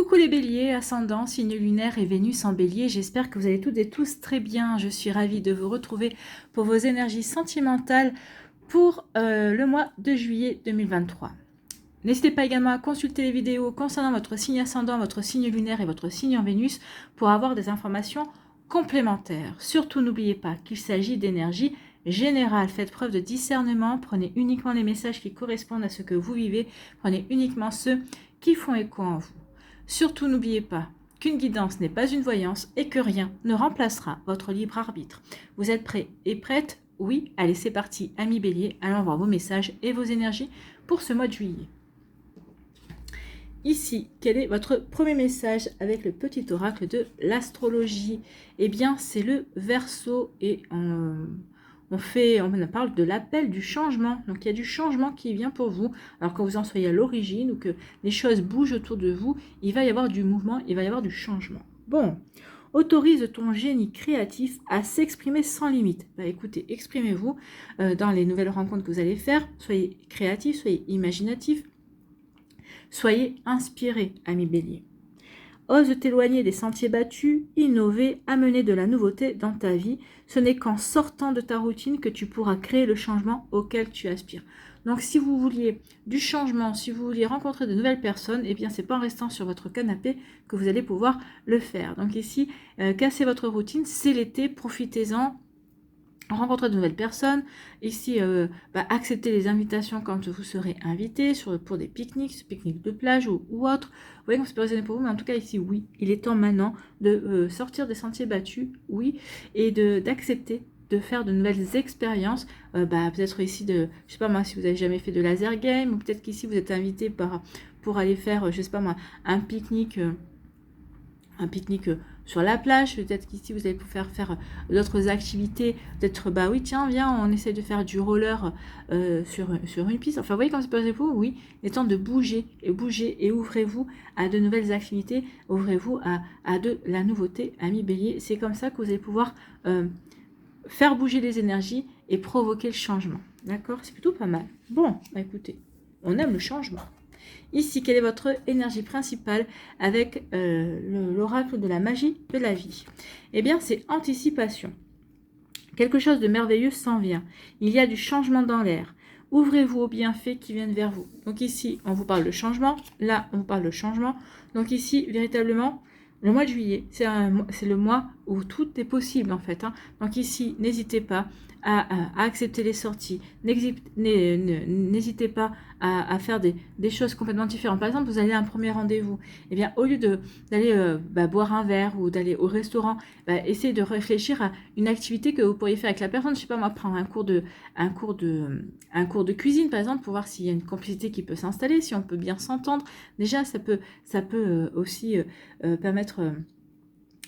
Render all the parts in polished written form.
Coucou les béliers, ascendant, signe lunaire et Vénus en bélier, j'espère que vous allez toutes et tous très bien. Je suis ravie de vous retrouver pour vos énergies sentimentales pour le mois de juillet 2023. N'hésitez pas également à consulter les vidéos concernant votre signe ascendant, votre signe lunaire et votre signe en Vénus pour avoir des informations complémentaires. Surtout n'oubliez pas qu'il s'agit d'énergie générale. Faites preuve de discernement, prenez uniquement les messages qui correspondent à ce que vous vivez, prenez uniquement ceux qui font écho en vous. Surtout n'oubliez pas qu'une guidance n'est pas une voyance et que rien ne remplacera votre libre arbitre. Vous êtes prêts et prêtes? Oui, allez c'est parti, amis béliers, allons voir vos messages et vos énergies pour ce mois de juillet. Ici, quel est votre premier message avec le petit oracle de l'astrologie? Eh bien, c'est le Verseau et on parle de l'appel du changement. Donc, il y a du changement qui vient pour vous. Alors, quand vous en soyez à l'origine ou que les choses bougent autour de vous, il va y avoir du mouvement, il va y avoir du changement. Bon, autorise ton génie créatif à s'exprimer sans limite. Bah, écoutez, exprimez-vous dans les nouvelles rencontres que vous allez faire. Soyez créatifs, soyez imaginatifs. Soyez inspirés, amis béliers. Ose t'éloigner des sentiers battus, innover, amener de la nouveauté dans ta vie. Ce n'est qu'en sortant de ta routine que tu pourras créer le changement auquel tu aspires. Donc si vous vouliez du changement, si vous vouliez rencontrer de nouvelles personnes, eh bien c'est pas en restant sur votre canapé que vous allez pouvoir le faire. Donc ici, cassez votre routine, c'est l'été, profitez-en. Rencontrer de nouvelles personnes, ici accepter les invitations quand vous serez invité pour des pique-niques de plage ou autre. Vous voyez, c'est pas raisonné pour vous, mais en tout cas ici oui, il est temps maintenant de sortir des sentiers battus, oui, et d'accepter de faire de nouvelles expériences, peut-être ici je sais pas moi, si vous avez jamais fait de laser game, ou peut-être qu'ici vous êtes invité pour aller faire, je sais pas moi, un pique-nique sur la plage, peut-être qu'ici vous allez pouvoir faire d'autres activités, peut-être oui tiens viens on essaie de faire du roller sur une piste, enfin vous voyez comme c'est pas pour vous, oui, il est temps de bouger et ouvrez-vous à de nouvelles activités, ouvrez-vous à de la nouveauté, amis bélier, c'est comme ça que vous allez pouvoir faire bouger les énergies et provoquer le changement, d'accord, c'est plutôt pas mal. Bon, écoutez, on aime le changement. Ici, quelle est votre énergie principale avec l'oracle de la magie de la vie? Eh bien, c'est anticipation. Quelque chose de merveilleux s'en vient. Il y a du changement dans l'air. Ouvrez-vous aux bienfaits qui viennent vers vous. Donc ici, on vous parle de changement. Là, on vous parle de changement. Donc ici, véritablement, le mois de juillet, c'est le mois où tout est possible en fait. Donc ici, n'hésitez pas à accepter les sorties. N'hésitez pas à faire des choses complètement différentes. Par exemple, vous allez à un premier rendez-vous. Eh bien, au lieu d'aller boire un verre ou d'aller au restaurant, essayez de réfléchir à une activité que vous pourriez faire avec la personne. Je sais pas moi, prendre un cours de cuisine par exemple pour voir s'il y a une complicité qui peut s'installer, si on peut bien s'entendre. Déjà, ça peut aussi permettre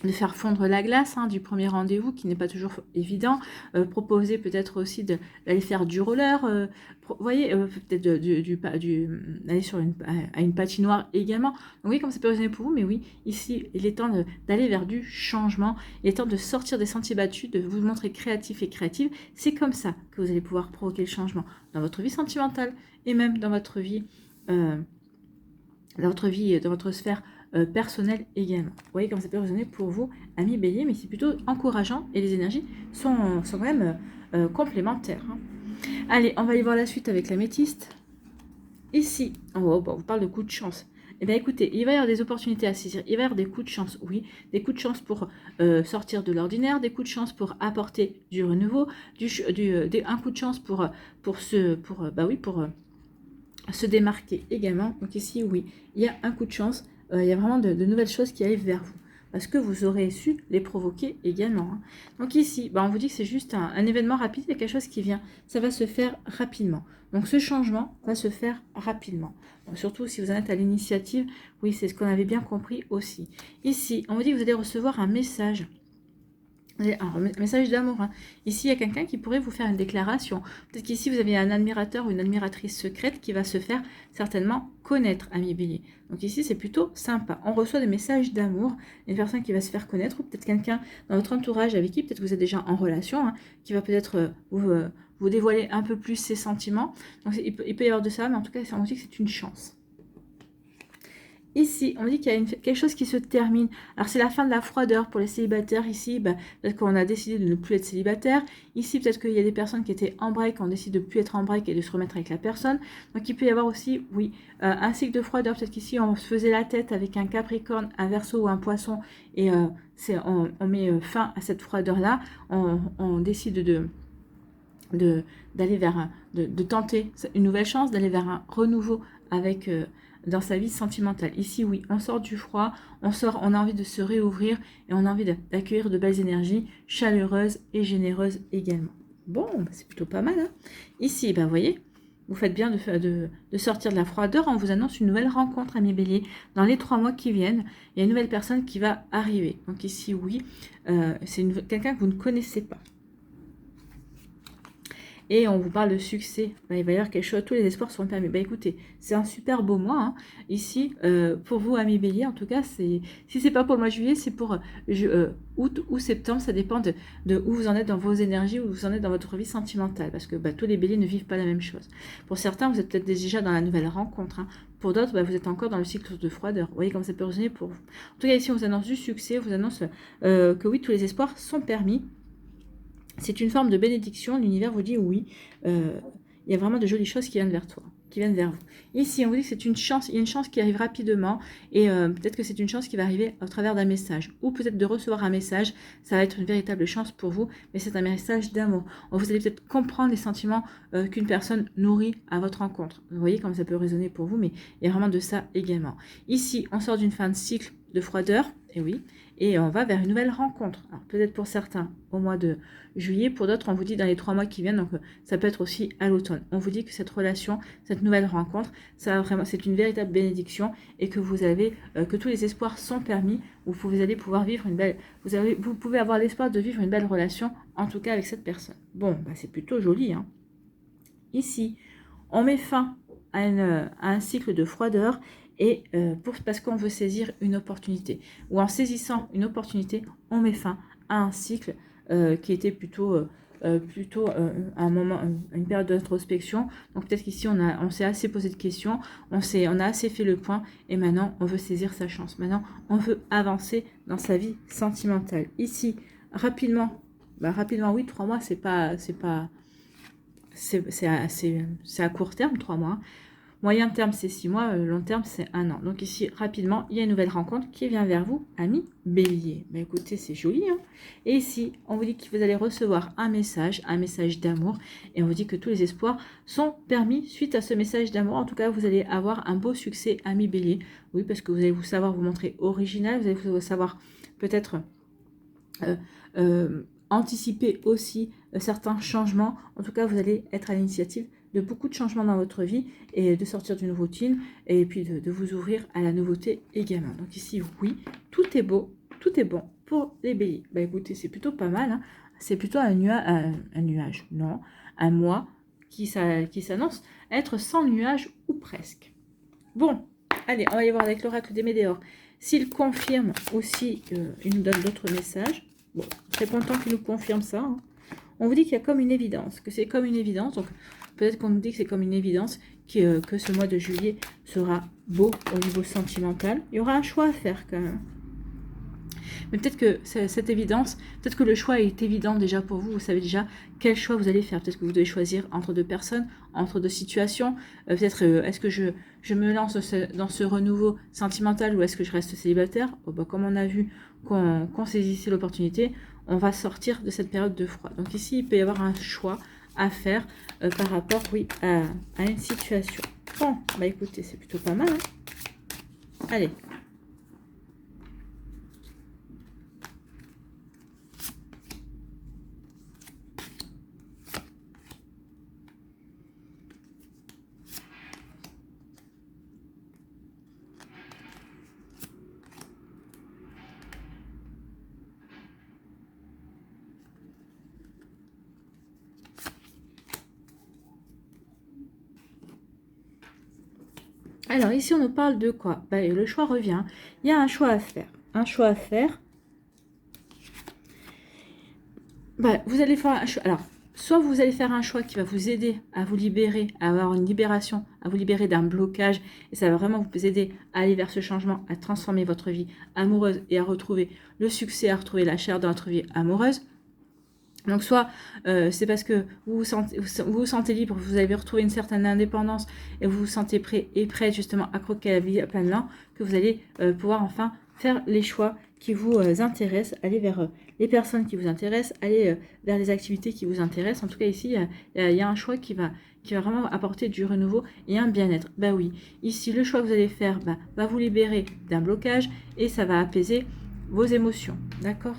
de faire fondre la glace du premier rendez-vous qui n'est pas toujours évident, proposer peut-être aussi d'aller faire du roller, vous voyez, peut-être d'aller à une patinoire également. Donc oui, comme ça peut résonner pour vous, mais oui, ici, il est temps d'aller vers du changement, il est temps de sortir des sentiers battus, de vous montrer créatif et créative. C'est comme ça que vous allez pouvoir provoquer le changement dans votre vie sentimentale et même dans votre vie, dans votre sphère personnel également. Vous voyez comme ça peut résonner pour vous, amis bélier, mais c'est plutôt encourageant et les énergies sont quand même complémentaires. Allez, on va aller voir la suite avec l'améthyste. Ici, on vous parle de coups de chance. Eh bien écoutez, il va y avoir des opportunités à saisir, il va y avoir des coups de chance, oui, des coups de chance pour sortir de l'ordinaire, des coups de chance pour apporter du renouveau, un coup de chance pour se démarquer également. Donc ici, oui, il y a un coup de chance, il y a vraiment de nouvelles choses qui arrivent vers vous, parce que vous aurez su les provoquer également. Donc ici, on vous dit que c'est juste un événement rapide, il y a quelque chose qui vient, ça va se faire rapidement. Donc ce changement va se faire rapidement. Donc, surtout si vous en êtes à l'initiative, oui, c'est ce qu'on avait bien compris aussi. Ici, on vous dit que vous allez recevoir un message. Un message d'amour. Ici, il y a quelqu'un qui pourrait vous faire une déclaration. Peut-être qu'ici, vous avez un admirateur ou une admiratrice secrète qui va se faire certainement connaître, ami bélier. Donc ici, c'est plutôt sympa. On reçoit des messages d'amour, une personne qui va se faire connaître, ou peut-être quelqu'un dans votre entourage avec qui peut-être vous êtes déjà en relation, qui va peut-être vous dévoiler un peu plus ses sentiments. Donc il peut y avoir de ça, mais en tout cas, on dit que c'est une chance. Ici, on dit qu'il y a quelque chose qui se termine. Alors, c'est la fin de la froideur pour les célibataires. Ici, peut-être qu'on a décidé de ne plus être célibataire. Ici, peut-être qu'il y a des personnes qui étaient en break, on décide de ne plus être en break et de se remettre avec la personne. Donc, il peut y avoir aussi, oui, un cycle de froideur. Peut-être qu'ici, on se faisait la tête avec un Capricorne, un Verseau ou un Poisson. Et on met fin à cette froideur-là. On décide d'aller vers, de tenter une nouvelle chance, d'aller vers un renouveau avec... dans sa vie sentimentale. Ici, oui, on sort du froid, on a envie de se réouvrir et on a envie d'accueillir de belles énergies chaleureuses et généreuses également. Bon, c'est plutôt pas mal. Hein. Ici, vous voyez, vous faites bien de sortir de la froideur. On vous annonce une nouvelle rencontre, amis bélier. Dans les 3 mois qui viennent, il y a une nouvelle personne qui va arriver. Donc ici, oui, c'est quelqu'un que vous ne connaissez pas. Et on vous parle de succès, il va y avoir quelque chose, tous les espoirs sont permis. Écoutez, c'est un super beau mois, hein. Ici, pour vous, amis bélier, en tout cas, si c'est pas pour le mois de juillet, c'est pour août ou septembre, ça dépend de où vous en êtes dans vos énergies, où vous en êtes dans votre vie sentimentale, parce que tous les béliers ne vivent pas la même chose. Pour certains, vous êtes peut-être déjà dans la nouvelle rencontre, hein. Pour d'autres, vous êtes encore dans le cycle de froideur. Vous voyez comme ça peut résonner pour vous. En tout cas, ici, on vous annonce du succès, on vous annonce que oui, tous les espoirs sont permis. C'est une forme de bénédiction. L'univers vous dit oui, il y a vraiment de jolies choses qui viennent vers toi, qui viennent vers vous. Ici, on vous dit que c'est une chance, il y a une chance qui arrive rapidement et peut-être que c'est une chance qui va arriver au travers d'un message ou peut-être de recevoir un message. Ça va être une véritable chance pour vous, mais c'est un message d'amour. Vous allez peut-être comprendre les sentiments qu'une personne nourrit à votre rencontre. Vous voyez comme ça peut résonner pour vous, mais il y a vraiment de ça également. Ici, on sort d'une fin de cycle de froideur, et oui, et on va vers une nouvelle rencontre. Alors peut-être pour certains au mois de juillet, pour d'autres on vous dit dans les 3 mois qui viennent, donc ça peut être aussi à l'automne. On vous dit que cette relation, cette nouvelle rencontre, ça vraiment, c'est une véritable bénédiction et que vous avez, que tous les espoirs sont permis. Vous allez pouvoir vivre une belle, vous pouvez avoir l'espoir de vivre une belle relation, en tout cas avec cette personne. Bon, c'est plutôt joli, hein. Ici, on met fin à un cycle de froideur. Et parce qu'on veut saisir une opportunité. Ou en saisissant une opportunité, on met fin à un cycle qui était plutôt un moment, une période d'introspection. Donc peut-être qu'ici, on s'est assez posé de questions, on a assez fait le point, et maintenant, on veut saisir sa chance. Maintenant, on veut avancer dans sa vie sentimentale. Ici, rapidement, oui, 3 mois, c'est à court terme, 3 mois. Moyen terme, c'est 6 mois, long terme, c'est 1 an. Donc ici, rapidement, il y a une nouvelle rencontre qui vient vers vous, amis bélier. Écoutez, c'est joli, hein. Et ici, on vous dit que vous allez recevoir un message d'amour. Et on vous dit que tous les espoirs sont permis suite à ce message d'amour. En tout cas, vous allez avoir un beau succès, amis bélier. Oui, parce que vous allez savoir vous montrer original. Vous allez savoir peut-être anticiper aussi certains changements. En tout cas, vous allez être à l'initiative de beaucoup de changements dans votre vie et de sortir d'une routine et puis de vous ouvrir à la nouveauté également. Donc ici, oui, tout est beau, tout est bon pour les béliers. Écoutez, c'est plutôt pas mal, hein. C'est plutôt un nuage, non, un mois qui s'annonce être sans nuage ou presque. Bon, allez, on va y voir avec l'oracle des Médéors. S'il confirme aussi, il nous donne d'autres messages. Bon, très content qu'il nous confirme ça, hein. On vous dit qu'il y a comme une évidence, que c'est comme une évidence, donc peut-être qu'on nous dit que c'est comme une évidence que ce mois de juillet sera beau au niveau sentimental. Il y aura un choix à faire quand même. Mais peut-être que cette évidence, peut-être que le choix est évident déjà pour vous. Vous savez déjà quel choix vous allez faire. Peut-être que vous devez choisir entre 2 personnes, entre 2 situations. Peut-être est-ce que je me lance dans ce renouveau sentimental ou est-ce que je reste célibataire. Comme on a vu qu'on saisissait l'opportunité, on va sortir de cette période de froid. Donc ici, il peut y avoir un choix à faire par rapport, oui, à une situation. Bon, écoutez, c'est plutôt pas mal, hein. Allez. Alors ici, on nous parle de quoi? Le choix revient. Il y a un choix à faire. Un choix à faire. Vous allez faire un choix. Alors, soit vous allez faire un choix qui va vous aider à vous libérer, à avoir une libération, à vous libérer d'un blocage, et ça va vraiment vous aider à aller vers ce changement, à transformer votre vie amoureuse et à retrouver le succès, à retrouver la chair dans votre vie amoureuse. Donc soit c'est parce que vous sentez libre, vous avez retrouvé une certaine indépendance et vous vous sentez prêt et prête justement à croquer la vie à plein dents, que vous allez pouvoir enfin faire les choix qui vous intéressent, aller vers les personnes qui vous intéressent, aller vers les activités qui vous intéressent. En tout cas ici, il y a un choix qui va vraiment apporter du renouveau et un bien-être. Bah oui, ici le choix que vous allez faire va vous libérer d'un blocage et ça va apaiser vos émotions, d'accord ?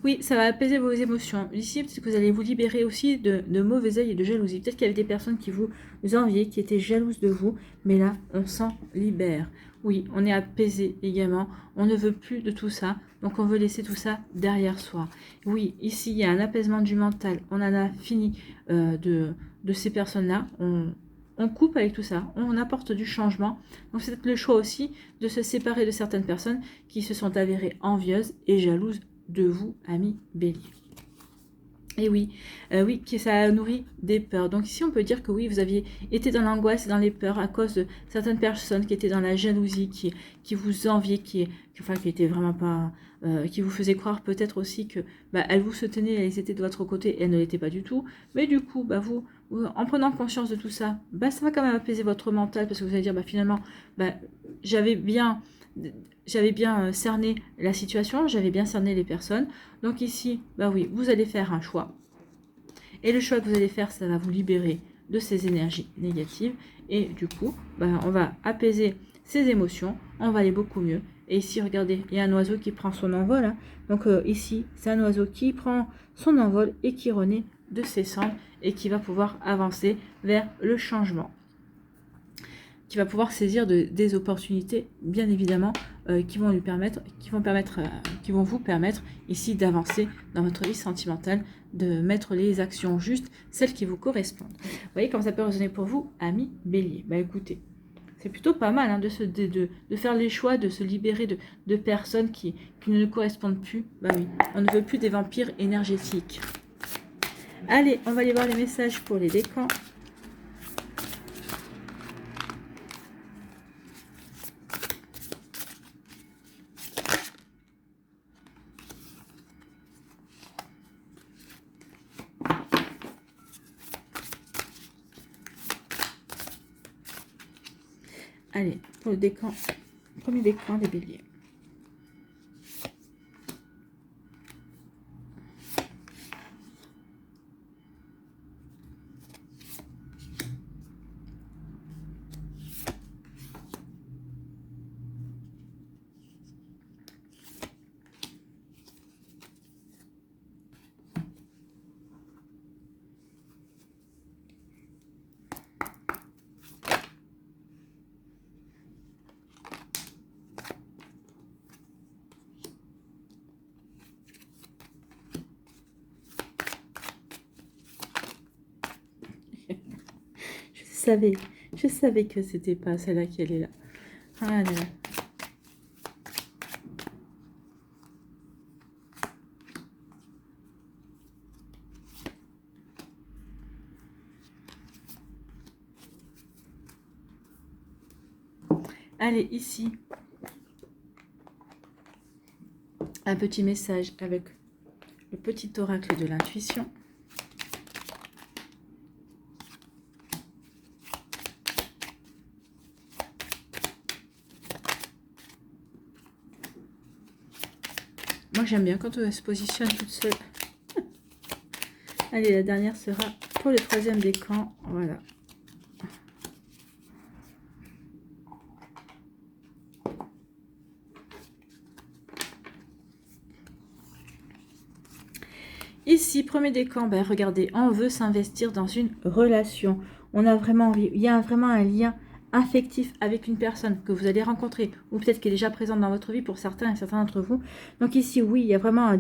Oui, ça va apaiser vos émotions. Ici, peut-être que vous allez vous libérer aussi de mauvais œil et de jalousie. Peut-être qu'il y avait des personnes qui vous enviaient, qui étaient jalouses de vous, mais là, on s'en libère. Oui, on est apaisé également. On ne veut plus de tout ça, donc on veut laisser tout ça derrière soi. Oui, ici, il y a un apaisement du mental. On en a fini de ces personnes-là. On coupe avec tout ça, on apporte du changement. Donc c'est peut-être le choix aussi de se séparer de certaines personnes qui se sont avérées envieuses et jalouses de vous, amis Bélier. Et oui, oui, que ça nourrit des peurs. Donc ici, on peut dire que oui, vous aviez été dans l'angoisse et dans les peurs à cause de certaines personnes qui étaient dans la jalousie, qui vous enviaient, qui étaient vraiment pas, qui vous faisaient croire peut-être aussi que elles vous soutenaient, elles étaient de votre côté et elles ne l'étaient pas du tout. Mais du coup, vous, en prenant conscience de tout ça, ça va quand même apaiser votre mental parce que vous allez dire finalement, j'avais bien cerné la situation, j'avais bien cerné les personnes. Donc ici, oui, vous allez faire un choix. Et le choix que vous allez faire, ça va vous libérer de ces énergies négatives. Et du coup, on va apaiser ces émotions, on va aller beaucoup mieux. Et ici, regardez, il y a un oiseau qui prend son envol. Hein. Donc ici, c'est un oiseau qui prend son envol et qui renaît de ses cendres et qui va pouvoir avancer vers le changement, qui va pouvoir saisir des opportunités, bien évidemment, qui vont vous permettre ici d'avancer dans votre vie sentimentale, de mettre les actions justes, celles qui vous correspondent. Vous voyez comme ça peut résonner pour vous, amis Bélier. Écoutez, c'est plutôt pas mal hein, de faire les choix, de se libérer de personnes qui ne nous correspondent plus. Oui, on ne veut plus des vampires énergétiques. Allez, on va aller voir les messages pour les décans. Allez, pour le décan, premier décan des béliers. Je savais que c'était pas celle-là qui allait là. Ah là là. Allez, ici, un petit message avec le petit oracle de l'intuition. Moi, j'aime bien quand elle se positionne toute seule. Allez, la dernière sera pour le troisième décan. Voilà. Ici, premier décan, regardez, on veut s'investir dans une relation. On a vraiment envie, il y a vraiment un lien affectif avec une personne que vous allez rencontrer, ou peut-être qui est déjà présente dans votre vie pour certains et certains d'entre vous. Donc ici, oui, il y a vraiment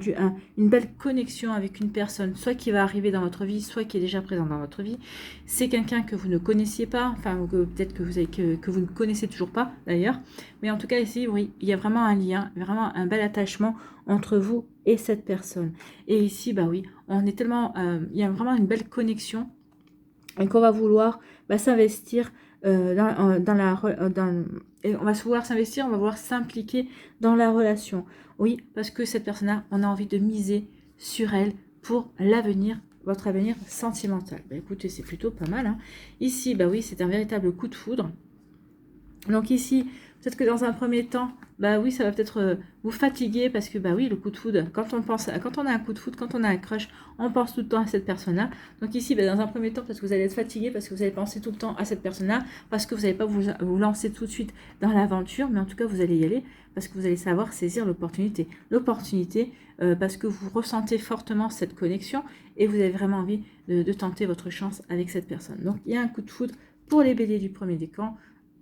une belle connexion avec une personne, soit qui va arriver dans votre vie, soit qui est déjà présente dans votre vie. C'est quelqu'un que vous ne connaissiez pas, enfin, peut-être que vous ne connaissez toujours pas, d'ailleurs. Mais en tout cas, ici, oui, il y a vraiment un lien, vraiment un bel attachement entre vous et cette personne. Et ici, bah oui, on est tellement... il y a vraiment une belle connexion et qu'on va vouloir s'investir et on va vouloir s'investir, on va vouloir s'impliquer dans la relation. Oui, parce que cette personne-là, on a envie de miser sur elle pour l'avenir, votre avenir sentimental. Bah, écoutez, c'est plutôt pas mal. Hein. Ici, bah oui, c'est un véritable coup de foudre. Donc ici, peut-être que dans un premier temps, bah oui, ça va peut-être vous fatiguer parce que bah oui, le coup de foudre, quand on a un coup de foudre, quand on a un crush, on pense tout le temps à cette personne-là. Donc ici, bah, dans un premier temps, parce que vous allez être fatigué, parce que vous allez penser tout le temps à cette personne-là, parce que vous n'allez pas vous lancer tout de suite dans l'aventure, mais en tout cas, vous allez y aller parce que vous allez savoir saisir l'opportunité. L'opportunité, parce que vous ressentez fortement cette connexion et vous avez vraiment envie de tenter votre chance avec cette personne. Donc il y a un coup de foudre pour les béliers du premier décan,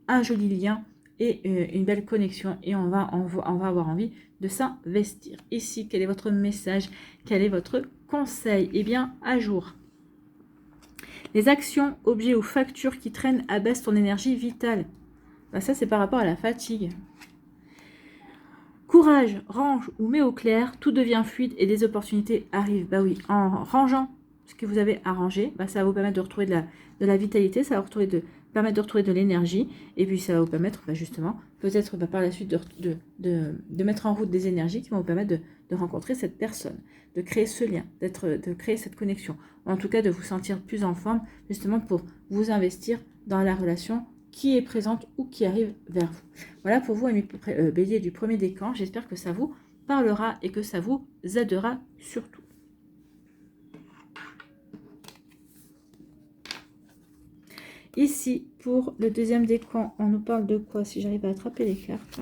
un joli lien et une belle connexion et on va avoir envie de s'investir. Ici, quel est votre message? Quel est votre conseil? Eh bien, à jour. Les actions, objets ou factures qui traînent abaissent ton énergie vitale. Ben ça, c'est par rapport à la fatigue. Courage, range ou mets au clair, tout devient fluide et des opportunités arrivent. Bah oui, en rangeant ce que vous avez à ranger, ça va vous permettre de retrouver de la vitalité, ça va permettre de retrouver de l'énergie, et puis ça va vous permettre justement, peut-être par la suite, de mettre en route des énergies qui vont vous permettre de rencontrer cette personne, de créer ce lien, de créer cette connexion, ou en tout cas de vous sentir plus en forme, justement pour vous investir dans la relation qui est présente ou qui arrive vers vous. Voilà pour vous, amis bélier du premier décan. J'espère que ça vous parlera et que ça vous aidera surtout. Ici, pour le deuxième décan, on nous parle de quoi? Si j'arrive à attraper les cartes.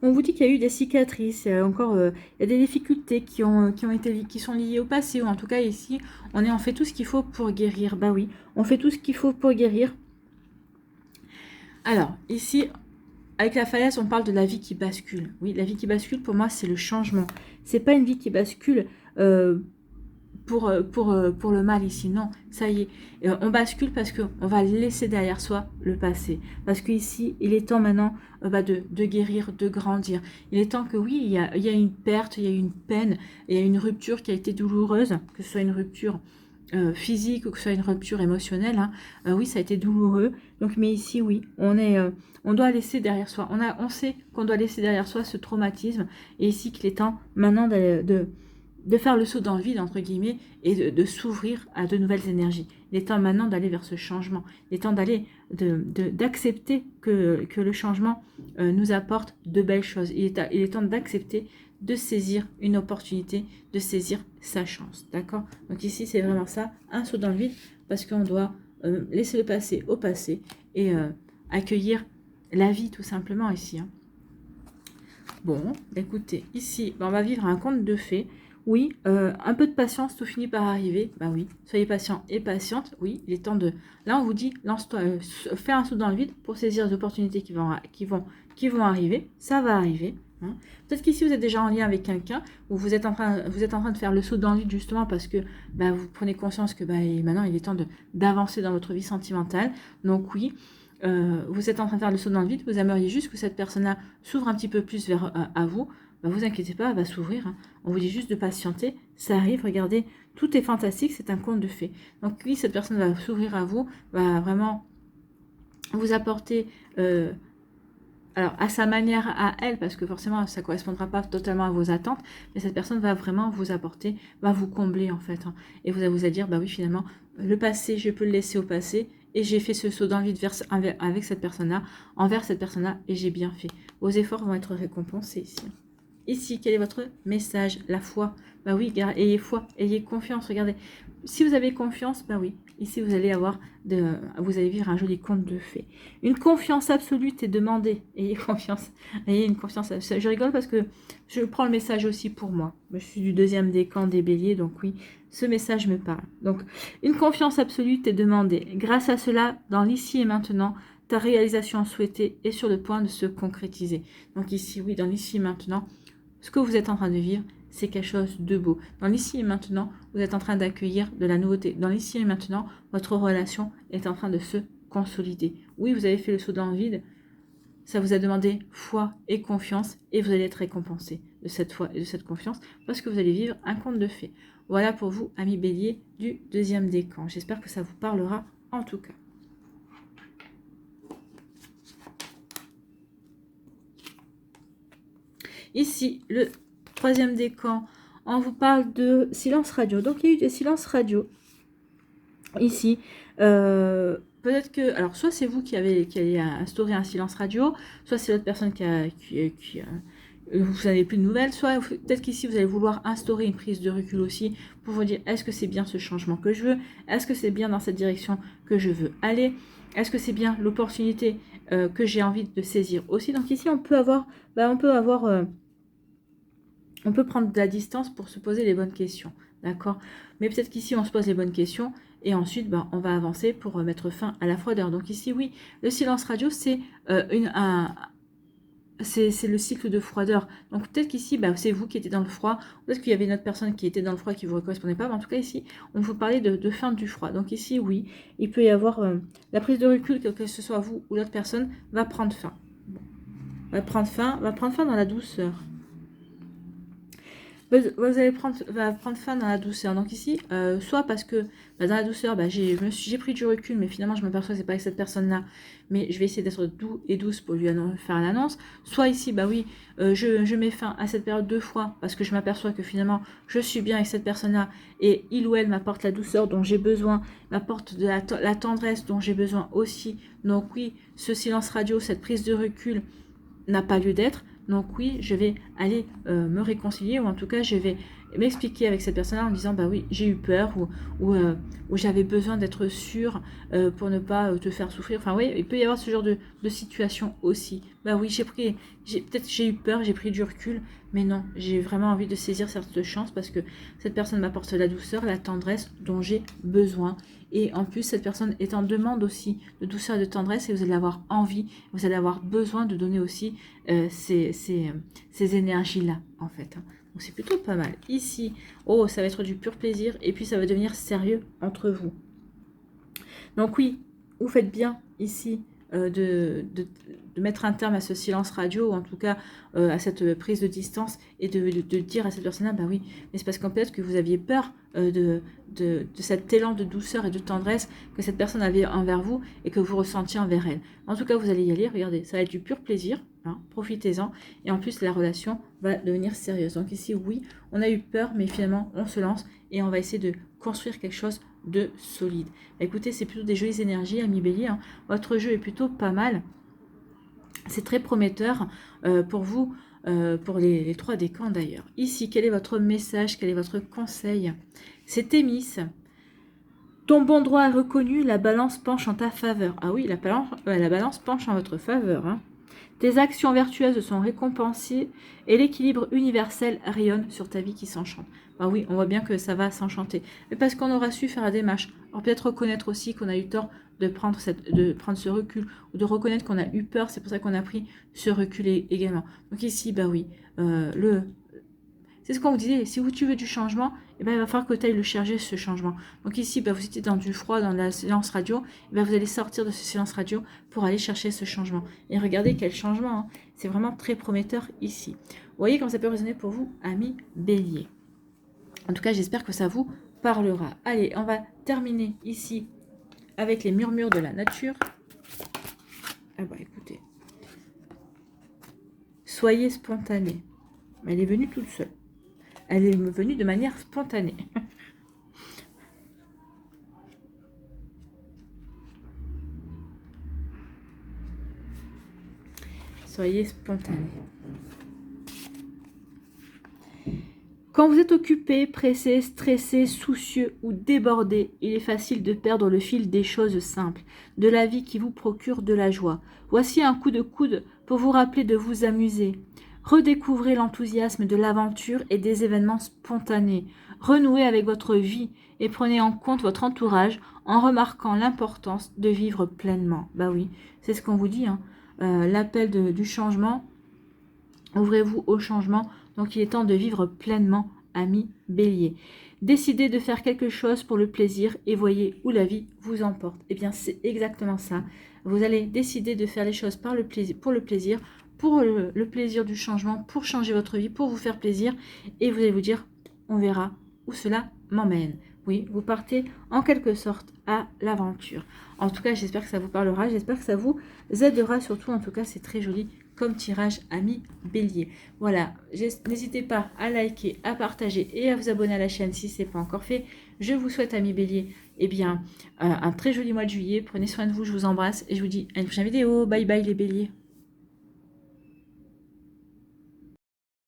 On vous dit qu'il y a eu des cicatrices, il y a des difficultés qui sont liées au passé, ou en tout cas ici, on fait tout ce qu'il faut pour guérir. Bah oui, on fait tout ce qu'il faut pour guérir. Alors, ici, avec la falaise, on parle de la vie qui bascule. Oui, la vie qui bascule, pour moi, c'est le changement. C'est pas une vie qui bascule pour le mal ici. Non, ça y est. On bascule parce qu'on va laisser derrière soi le passé. Parce qu'ici, il est temps maintenant de guérir, de grandir. Il est temps que oui, il y a une perte, il y a une peine, il y a une rupture qui a été douloureuse, que ce soit une rupture physique ou que ce soit une rupture émotionnelle, hein. Oui, ça a été douloureux. Donc, mais ici, oui, on doit laisser derrière soi. On sait qu'on doit laisser derrière soi ce traumatisme. Et ici, qu'il est temps maintenant de faire le saut dans le vide, entre guillemets, et de s'ouvrir à de nouvelles énergies. Il est temps maintenant d'aller vers ce changement. Il est temps d'accepter que le changement nous apporte de belles choses. Il est temps d'accepter de saisir une opportunité, de saisir sa chance. D'accord? Donc ici, c'est vraiment ça, un saut dans le vide, parce qu'on doit laisser le passé au passé et accueillir la vie, tout simplement, ici. Hein. Bon, écoutez, ici, on va vivre un conte de fées. Oui, un peu de patience, tout finit par arriver. Bah oui, soyez patient et patiente. Oui, il est temps de... Là, on vous dit, lance-toi, fais un saut dans le vide pour saisir les opportunités qui vont arriver. Ça va arriver. Hein. Peut-être qu'ici, vous êtes déjà en lien avec quelqu'un ou vous êtes en train de faire le saut dans le vide justement parce que vous prenez conscience que maintenant, il est temps d'avancer dans votre vie sentimentale. Donc oui, vous êtes en train de faire le saut dans le vide. Vous aimeriez juste que cette personne-là s'ouvre un petit peu plus à vous. Vous inquiétez pas, elle va s'ouvrir. Hein. On vous dit juste de patienter. Ça arrive, regardez, tout est fantastique, c'est un conte de fées. Donc oui, cette personne va s'ouvrir à vous, va vraiment vous apporter, alors à sa manière à elle, parce que forcément ça ne correspondra pas totalement à vos attentes, mais cette personne va vraiment vous apporter, va vous combler en fait. Hein. Et vous allez vous dire, oui finalement, le passé, je peux le laisser au passé. Et j'ai fait ce saut dans le vide avec cette personne-là, envers cette personne-là, et j'ai bien fait. Vos efforts vont être récompensés ici. Ici, quel est votre message? La foi. Bah oui, ayez foi, ayez confiance. Regardez, si vous avez confiance, bah oui, ici vous allez vous allez vivre un joli conte de fées. Une confiance absolue est demandée. Ayez confiance, ayez une confiance. Je rigole parce que je prends le message aussi pour moi. Je suis du deuxième décan des Béliers, donc oui, ce message me parle. Donc, une confiance absolue est demandée. Grâce à cela, dans l'ici et maintenant, ta réalisation souhaitée est sur le point de se concrétiser. Donc ici, oui, dans l'ici et maintenant, ce que vous êtes en train de vivre, c'est quelque chose de beau. Dans l'ici et maintenant, vous êtes en train d'accueillir de la nouveauté. Dans l'ici et maintenant, votre relation est en train de se consolider. Oui, vous avez fait le saut dans le vide. Ça vous a demandé foi et confiance et vous allez être récompensé de cette foi et de cette confiance parce que vous allez vivre un conte de fées. Voilà pour vous, amis bélier du deuxième décan. J'espère que ça vous parlera en tout cas. Ici, le troisième décan, on vous parle de silence radio. Donc, il y a eu des silences radio. Ici, peut-être que... Alors, soit c'est vous qui avez instauré un silence radio, soit c'est l'autre personne vous n'avez plus de nouvelles, soit peut-être qu'ici, vous allez vouloir instaurer une prise de recul aussi pour vous dire, est-ce que c'est bien ce changement que je veux? Est-ce que c'est bien dans cette direction que je veux aller? Est-ce que c'est bien l'opportunité que j'ai envie de saisir aussi? Donc ici, on peut prendre de la distance pour se poser les bonnes questions, d'accord? Mais peut-être qu'ici, on se pose les bonnes questions et ensuite, on va avancer pour mettre fin à la froideur. Donc ici, oui, le silence radio, c'est c'est le cycle de froideur. Donc peut-être qu'ici, c'est vous qui étiez dans le froid, peut-être qu'il y avait une autre personne qui était dans le froid et qui ne vous correspondait pas, mais en tout cas ici, on vous parlait de fin du froid. Donc ici, oui, il peut y avoir la prise de recul, que ce soit vous ou l'autre personne, va prendre fin. Va prendre fin dans la douceur. Vous allez prendre fin dans la douceur. Donc ici, soit parce que dans la douceur, j'ai pris du recul, mais finalement je m'aperçois que c'est pas avec cette personne-là, mais je vais essayer d'être doux et douce pour lui faire l'annonce. Soit ici, je mets fin à cette période 2 fois parce que je m'aperçois que finalement je suis bien avec cette personne-là et il ou elle m'apporte la douceur dont j'ai besoin, m'apporte de la tendresse dont j'ai besoin aussi. Donc oui, ce silence radio, cette prise de recul n'a pas lieu d'être. Donc oui, je vais aller me réconcilier ou en tout cas, je vais m'expliquer avec cette personne-là en disant oui, j'ai eu peur ou j'avais besoin d'être sûre pour ne pas te faire souffrir. Enfin oui, il peut y avoir ce genre de situation aussi. Oui, peut-être j'ai eu peur, j'ai pris du recul, mais non, j'ai vraiment envie de saisir cette chance parce que cette personne m'apporte la douceur, la tendresse dont j'ai besoin. Et en plus, cette personne est en demande aussi de douceur et de tendresse et vous allez avoir envie, vous allez avoir besoin de donner aussi ces énergies-là, en fait. Donc c'est plutôt pas mal. Ici, ça va être du pur plaisir et puis ça va devenir sérieux entre vous. Donc oui, vous faites bien ici de mettre un terme à ce silence radio, ou en tout cas à cette prise de distance, et de dire à cette personne-là, oui, mais c'est parce qu'en peut-être que vous aviez peur de cet élan de douceur et de tendresse que cette personne avait envers vous et que vous ressentiez envers elle. En tout cas, vous allez y aller, regardez, ça va être du pur plaisir, profitez-en, et en plus la relation va devenir sérieuse. Donc ici, oui, on a eu peur, mais finalement, on se lance et on va essayer de construire quelque chose de solide. Écoutez, c'est plutôt des jolies énergies, amis bélier. Votre jeu est plutôt pas mal. C'est très prometteur pour vous, pour les 3 décans d'ailleurs. Ici, quel est votre message? Quel est votre conseil? C'est Thémis. Ton bon droit est reconnu, la balance penche en ta faveur. Ah oui, la balance penche en votre faveur. Tes actions vertueuses sont récompensées et l'équilibre universel rayonne sur ta vie qui s'enchante. Oui, on voit bien que ça va s'enchanter. Mais parce qu'on aura su faire la démarche. Alors peut-être reconnaître aussi qu'on a eu tort de prendre ce recul ou de reconnaître qu'on a eu peur. C'est pour ça qu'on a pris ce recul également. Donc ici, oui, c'est ce qu'on vous disait, si tu veux du changement, il va falloir que tu ailles le chercher, ce changement. Donc ici, vous étiez dans du froid, dans la silence radio, vous allez sortir de ce silence radio pour aller chercher ce changement. Et regardez quel changement, c'est vraiment très prometteur ici. Vous voyez comment ça peut résonner pour vous, amis bélier. En tout cas, j'espère que ça vous parlera. Allez, on va terminer ici avec les murmures de la nature. Écoutez. Soyez spontané. Elle est venue toute seule. Elle est venue de manière spontanée. Soyez spontané. Quand vous êtes occupé, pressé, stressé, soucieux ou débordé, il est facile de perdre le fil des choses simples, de la vie qui vous procure de la joie. Voici un coup de coude pour vous rappeler de vous amuser. Redécouvrez l'enthousiasme de l'aventure et des événements spontanés. Renouez avec votre vie et prenez en compte votre entourage en remarquant l'importance de vivre pleinement. Bah oui, c'est ce qu'on vous dit, hein. L'appel du changement. Ouvrez-vous au changement. Donc il est temps de vivre pleinement, amis Bélier. Décidez de faire quelque chose pour le plaisir et voyez où la vie vous emporte. Eh bien c'est exactement ça. Vous allez décider de faire les choses pour le plaisir, pour le plaisir du changement, pour changer votre vie, pour vous faire plaisir. Et vous allez vous dire, on verra où cela m'emmène. Oui, vous partez en quelque sorte à l'aventure. En tout cas, j'espère que ça vous parlera, j'espère que ça vous aidera surtout. En tout cas, c'est très joli comme tirage, ami Bélier. Voilà, n'hésitez pas à liker, à partager et à vous abonner à la chaîne si ce n'est pas encore fait. Je vous souhaite, ami Bélier, eh bien, un très joli mois de juillet. Prenez soin de vous, je vous embrasse et je vous dis à une prochaine vidéo. Bye bye les Béliers.